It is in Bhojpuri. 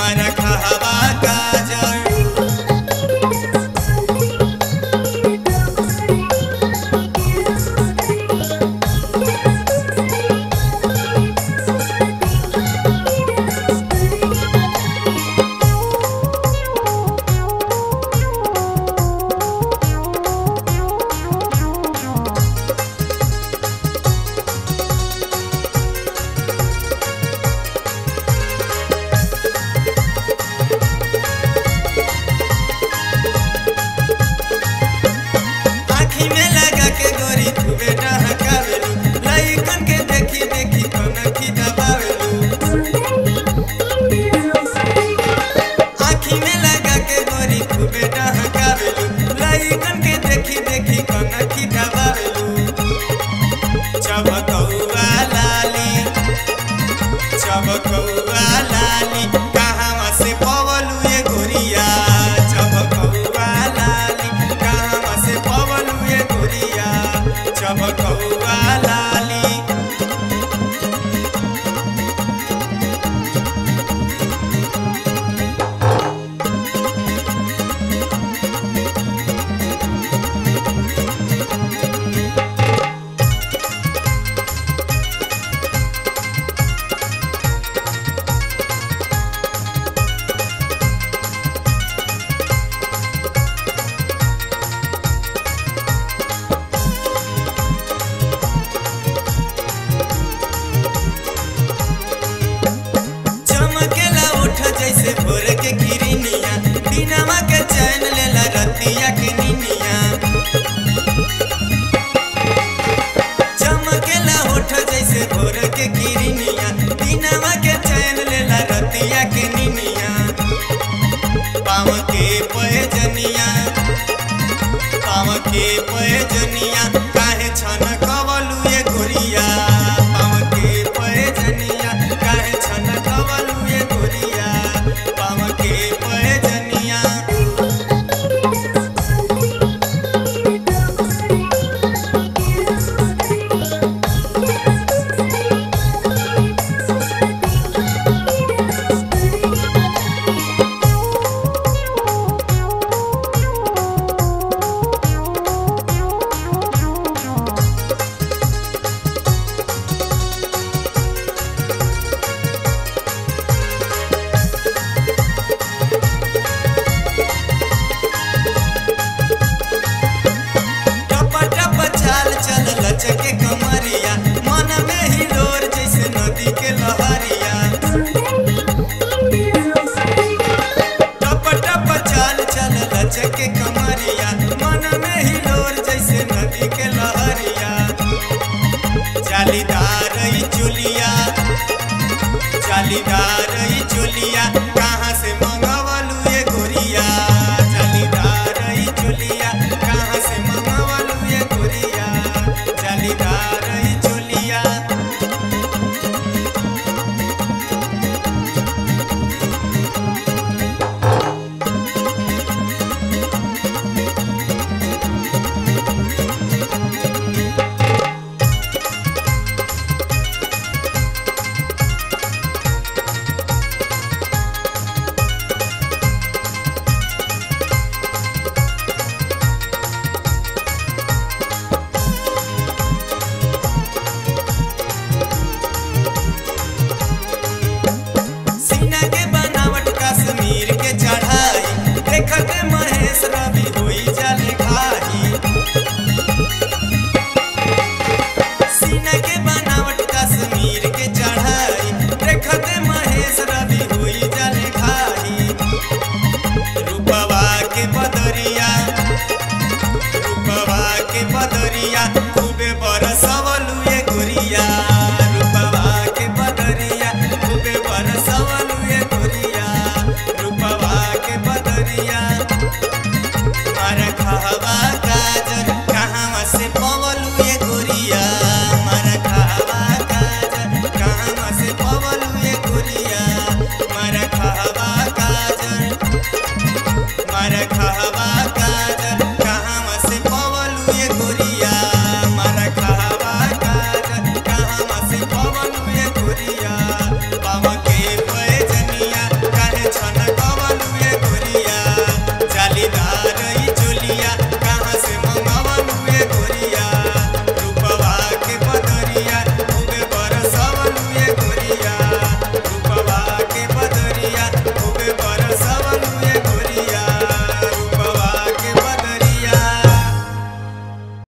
हमारा कहवा काजल। चबकौआ लाली चबकौआ लाली कहवा से पवलू ये गोरिया। चबकौआ लाली कहवा से पवलू ये गोरिया। चबकौआ लाली जैसे भोर के किरनिया दिनवा के चैन लेला रतिया के निनिया। चमकेला होठ जैसे भोर के किरनिया दिनवा के चैन लेला रतिया के निनिया। पाँव के पैजनिया पाँव के पैजनिया काहे छन कवलू ये गोरिया। पाँव के पैजनिया काहे छन कवलू ये गोरिया। पाँव के पैजनिया लचके कमरिया मन में हिलोर जैसे नदी के लहरिया। टप टप चाल चल लचके कमरिया मन में हिलोर जैसे नदी के लहरिया। जालीदार चुलिया जालीदार चुलिया